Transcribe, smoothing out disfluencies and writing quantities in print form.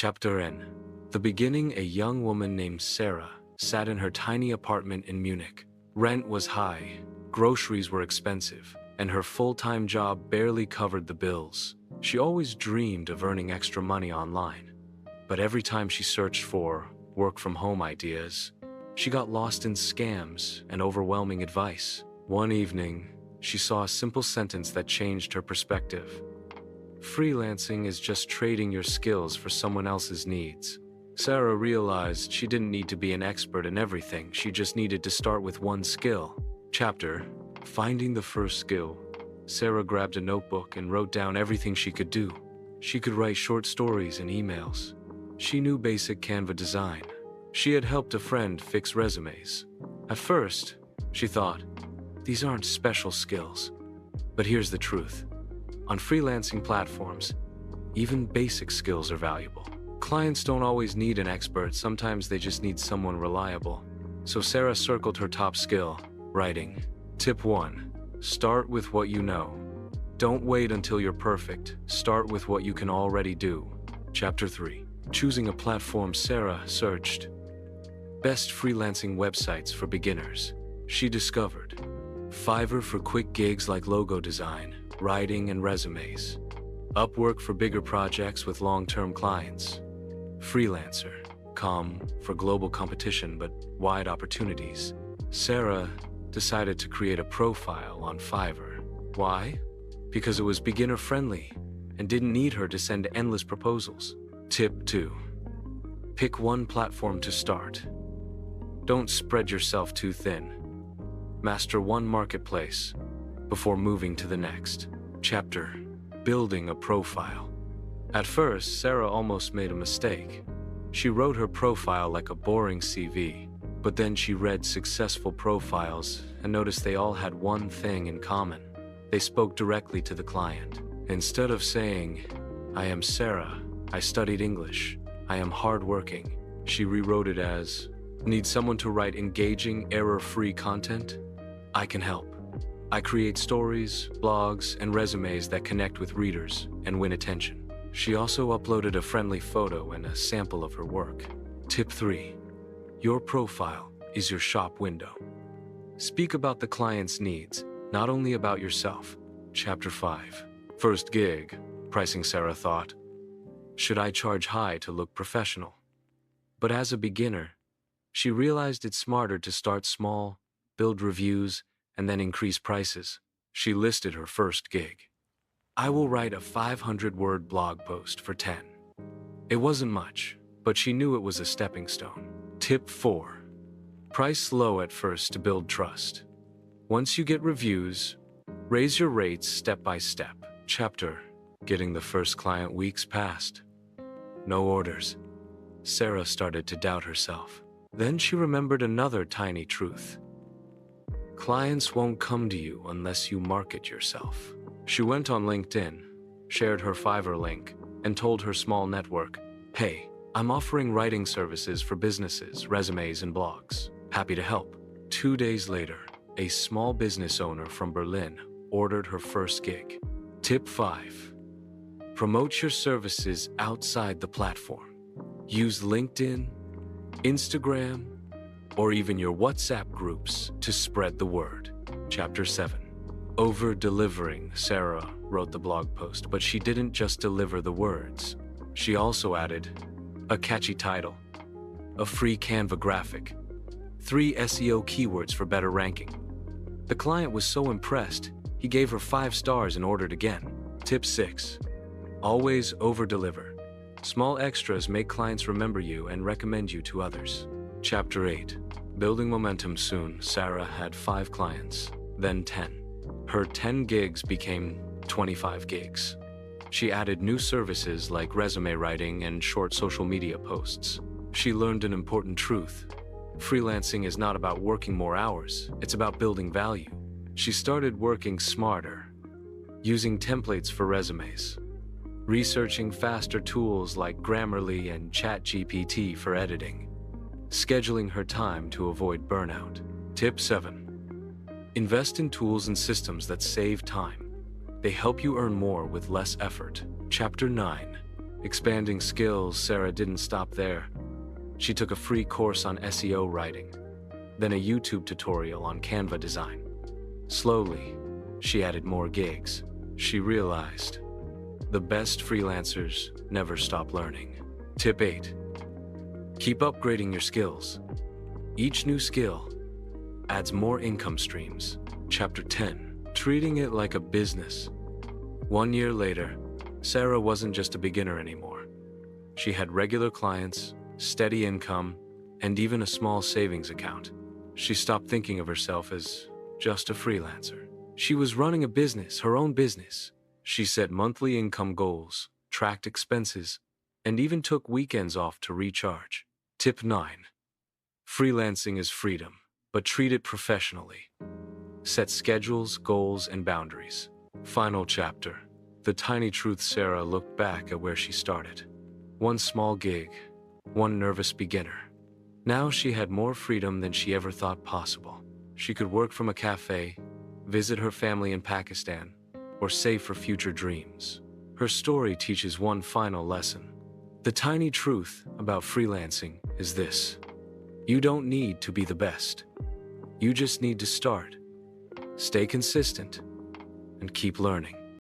Chapter N. The beginning. A young woman named Sarah sat in her tiny apartment in Munich. Rent was high, groceries were expensive, and her full-time job barely covered the bills. She always dreamed of earning extra money online. But every time she searched for work-from-home ideas, she got lost in scams and overwhelming advice. One evening, she saw a simple sentence that changed her perspective. Freelancing is just trading your skills for someone else's needs. Sarah realized she didn't need to be an expert in everything, she just needed to start with one skill. Chapter: Finding the first skill. Sarah grabbed a notebook and wrote down everything she could do. She could write short stories and emails. She knew basic Canva design. She had helped a friend fix resumes. At first, she thought, these aren't special skills. But here's the truth. On freelancing platforms, even basic skills are valuable. Clients don't always need an expert, sometimes they just need someone reliable. So Sarah circled her top skill, writing. Tip 1. Start with what you know. Don't wait until you're perfect. Start with what you can already do. Chapter 3. Choosing a platform. Sarah searched best freelancing websites for beginners. She discovered Fiverr for quick gigs like logo design, writing, and resumes. Upwork for bigger projects with long-term clients. Freelancer.com for global competition but wide opportunities. Sarah decided to create a profile on Fiverr. Why? Because it was beginner-friendly and didn't need her to send endless proposals. Tip 2. Pick one platform to start. Don't spread yourself too thin. Master one marketplace before moving to the next. Chapter: Building a profile. At first, Sarah almost made a mistake. She wrote her profile like a boring CV, but then she read successful profiles and noticed they all had one thing in common. They spoke directly to the client. Instead of saying, I am Sarah, I studied English, I am hardworking, she rewrote it as, need someone to write engaging, error-free content? I can help. I create stories, blogs, and resumes that connect with readers and win attention. She also uploaded a friendly photo and a sample of her work. Tip 3. Your profile is your shop window. Speak about the client's needs, not only about yourself. Chapter 5. First gig. Pricing. Sarah thought, should I charge high to look professional? But as a beginner, she realized it's smarter to start small, build reviews, and then increase prices. She listed her first gig. I will write a 500-word blog post for 10. It wasn't much, but she knew it was a stepping stone. Tip 4. Price low at first to build trust. Once you get reviews, raise your rates step by step. Chapter: Getting the first client. Weeks passed. No orders. Sarah started to doubt herself. Then she remembered another tiny truth. Clients won't come to you unless you market yourself. She went on LinkedIn, shared her Fiverr link, and told her small network, hey, I'm offering writing services for businesses, resumes, and blogs. Happy to help. 2 days later, a small business owner from Berlin ordered her first gig. Tip 5. Promote your services outside the platform. Use LinkedIn, Instagram, or even your WhatsApp groups to spread the word. Chapter 7. Over-delivering. Sarah wrote the blog post, but she didn't just deliver the words. She also added a catchy title, a free Canva graphic, 3 SEO keywords for better ranking. The client was so impressed, he gave her 5 stars and ordered again. Tip 6. Always over-deliver. Small extras make clients remember you and recommend you to others. Chapter 8. Building momentum. Soon, Sarah had 5 clients, then 10. Her 10 gigs became 25 gigs. She added new services like resume writing and short social media posts. She learned an important truth. Freelancing is not about working more hours, it's about building value. She started working smarter, using templates for resumes, researching faster tools like Grammarly and ChatGPT for editing, scheduling her time to avoid burnout. Tip 7. Invest in tools and systems that save time. They help you earn more with less effort. Chapter 9. Expanding skills, Sarah didn't stop there. She took a free course on SEO writing, then a YouTube tutorial on Canva design. Slowly, she added more gigs. She realized the best freelancers never stop learning. Tip 8. Keep upgrading your skills. Each new skill adds more income streams. Chapter 10. Treating it like a business. 1 year later, Sarah wasn't just a beginner anymore. She had regular clients, steady income, and even a small savings account. She stopped thinking of herself as just a freelancer. She was running a business, her own business. She set monthly income goals, tracked expenses, and even took weekends off to recharge. Tip 9. Freelancing is freedom, but treat it professionally. Set schedules, goals, and boundaries. Final chapter. The tiny truth. Sarah looked back at where she started. One small gig, one nervous beginner. Now she had more freedom than she ever thought possible. She could work from a cafe, visit her family in Pakistan, or save for future dreams. Her story teaches one final lesson. The tiny truth about freelancing is this: you don't need to be the best. You just need to start, stay consistent, and keep learning.